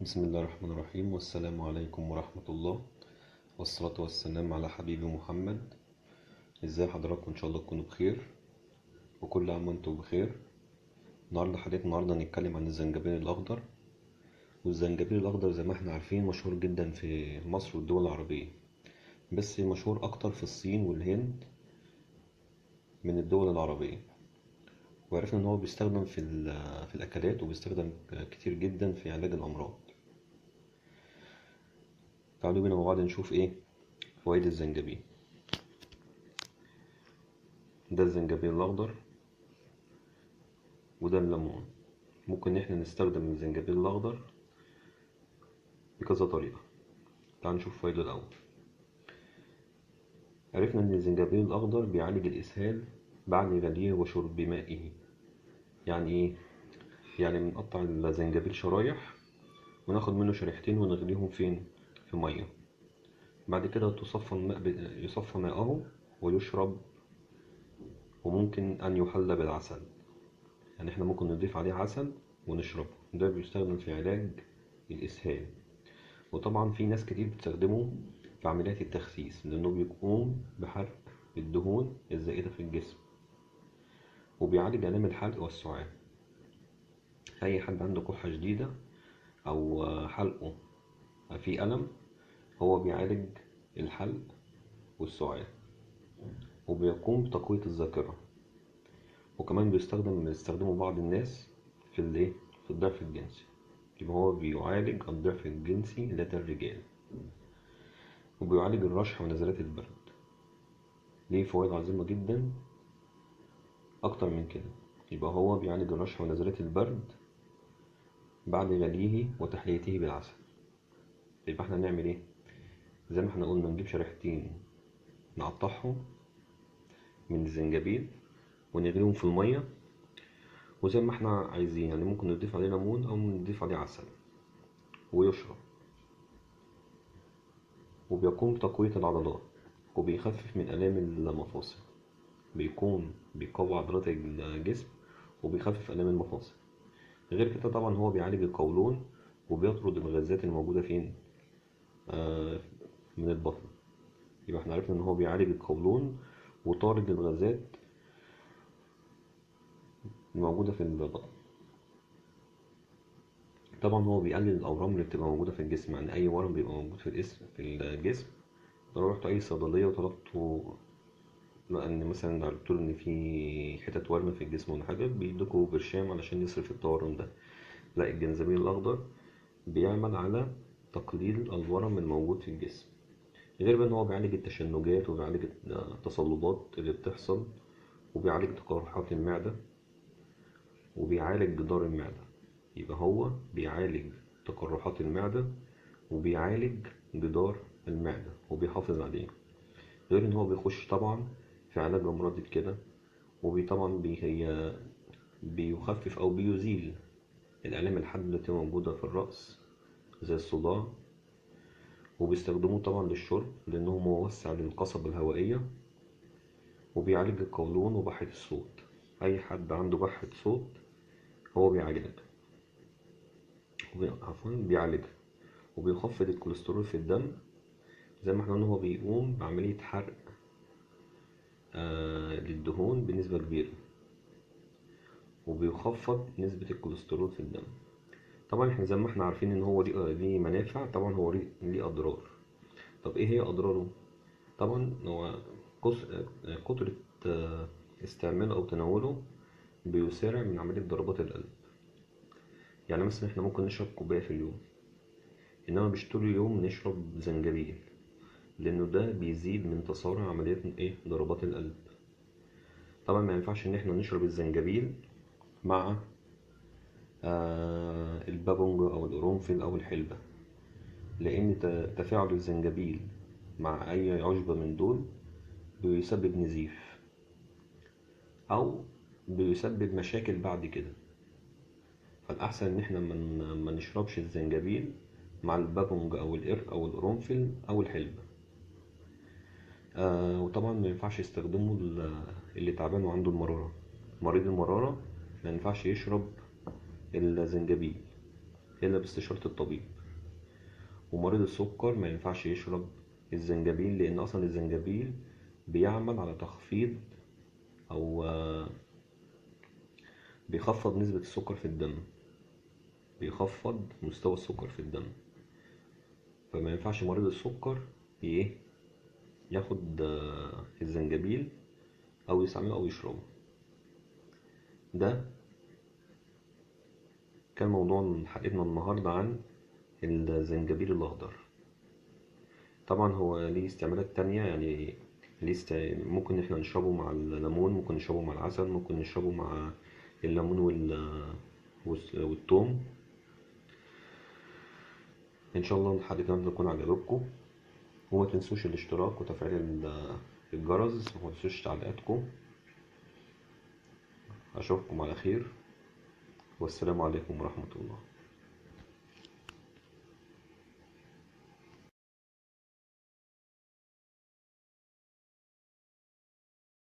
بسم الله الرحمن الرحيم، والسلام عليكم ورحمة الله، والصلاة والسلام على حبيبي محمد. ازاي حضراتكم؟ ان شاء الله تكونوا بخير وكل عام وانتم بخير. النهارده هنتكلم عن الزنجبيل الأخضر. والزنجبيل الأخضر زي ما احنا عارفين مشهور جدا في مصر والدول العربية، بس مشهور أكتر في الصين والهند من الدول العربية. وعرفنا إن هو بيستخدم في الأكلات، وبيستخدم كتير جدا في علاج الأمراض. تعالوا بينا مع بعض نشوف ايه فوائد الزنجبيل. ده الزنجبيل الأخضر وده الليمون. ممكن إن احنا نستخدم الزنجبيل الأخضر بكذا طريقة. تعال نشوف فايدة الأول. عرفنا إن الزنجبيل الأخضر بيعالج الإسهال بعد غليه وشرب مائه. يعني إيه؟ يعني بنقطع الزنجبيل شرايح وناخد منه شريحتين ونغليهم فين؟ في مية. بعد كده يصفى ماءه ويشرب. وممكن أن يحلى بالعسل، يعني احنا ممكن نضيف عليه عسل ونشربه. ده بيستخدم في علاج الإسهال. وطبعا في ناس كتير بتستخدمه في عمليات التخسيس، لأنه بيقوم بحرق الدهون الزائدة في الجسم، وبيعالج آلام الحلق والسعال. أي حد عنده كحة شديدة أو حلقه فيه ألم، هو بيعالج الحلق والسعال، وبيقوم بتقوية الذاكرة. وكمان بيستخدمه بعض الناس في الايه، في الضعف الجنسي. يبقى هو بيعالج الضعف الجنسي لدى الرجال، وبيعالج الرشح ونزلات البرد. ليه فوائد عظيمة جدا أكتر من كده. يبقى هو بيعالج الرشح ونزلات البرد بعد غليه وتحليته بالعسل. يبقى احنا هنعمل ايه؟ زي ما احنا قلنا، نجيب شريحتين نقطعهم من الزنجبيل ونغليهم في المية، وزي ما احنا عايزين، يعني ممكن نضيف عليه ليمون أو نضيف عليه عسل ويشرب. وبيقوم بتقوية العضلات، وبيخفف من آلام المفاصل. بيقوي عضلات الجسم وبيخفف آلام المفاصل. غير كده طبعا هو بيعالج القولون، وبيطرد الغازات الموجودة فين؟ آه من البطن. يبقى احنا عرفنا ان هو بيعالج القولون وطارد الغازات الموجودة في البطن. طبعا هو بيقلل الأورام اللي بتبقى موجودة في الجسم. يعني أي ورم بيبقى موجود في الجسم، لو رحت أي صيدلية وطلبته، لأن مثلا عرفتوا إن في حتت ورم في الجسم ولا حاجة، بيدوكوا برشام علشان يصرف التورم ده. لا، الجنزبيل الأخضر بيعمل على تقليل الورم الموجود في الجسم. غير بقى إن هو بيعالج التشنجات، وبيعالج التصلبات اللي بتحصل، وبيعالج تقرحات المعدة، وبيعالج جدار المعدة. يبقى هو بيعالج تقرحات المعدة وبيعالج جدار المعدة وبيحافظ عليه. غير ان هو بيخش طبعا في علاج امراض الكلى، وطبعا بيخفف او بيزيل الالام الحادة اللي بتبقى موجودة في الرأس زي الصداع. وبيستخدموه طبعا للشرب لانه موسع للقصبة الهوائية، وبيعالج القولون وبحة الصوت. اي حد عنده بحة صوت هو بيعالجها. عفوا بيعالجها. وبيخفض الكوليسترول في الدم. زي ما احنا قلنا، هو بيقوم بعملية حرق للدهون بنسبة كبيرة، وبيخفض نسبة الكوليسترول في الدم. طبعا احنا زي ما احنا عارفين ان هو ليه منافع، طبعا هو ليه اضرار. طب ايه هي اضراره؟ طبعا هو كترة استعماله او تناوله بيسارع من عملية ضربات القلب. يعني مثلا احنا ممكن نشرب كوباية في اليوم، انما مش طول اليوم نشرب زنجبيل، لانه ده بيزيد من تسارع عمليات ايه، ضربات القلب. طبعا ما ينفعش ان احنا نشرب الزنجبيل مع البابونج او القرنفل او الحلبة، لان تفاعل الزنجبيل مع اي عشبة من دول بيسبب نزيف او بيسبب مشاكل بعد كده. فالاحسن ان احنا ما نشربش الزنجبيل مع البابونج او القرق او القرنفل او الحلبة. وطبعا ما ينفعش يستخدمه اللي تعبان وعنده المرارة. مريض المرارة ما ينفعش يشرب الزنجبيل. إلا باستشارة الطبيب. ومريض السكر ما ينفعش يشرب الزنجبيل، لأن أصلا الزنجبيل بيعمل على تخفيض أو بيخفض نسبة السكر في الدم، بيخفض مستوى السكر في الدم. فما ينفعش مريض السكر ياخد الزنجبيل أو يستعمله أو يشربه. ده كان موضوع حلقتنا النهاردة عن الزنجبيل الأخضر. طبعا هو ليه استعمالات تانية، يعني ممكن احنا نشربه مع الليمون، ممكن نشربه مع العسل، ممكن نشربه مع الليمون والثوم. ان شاء الله حلقتنا تكون عجبتكم، وما تنسوش الاشتراك وتفعيل الجرس، وما تنسوش تعليقاتكم. اشوفكم على خير، والسلام عليكم ورحمة الله.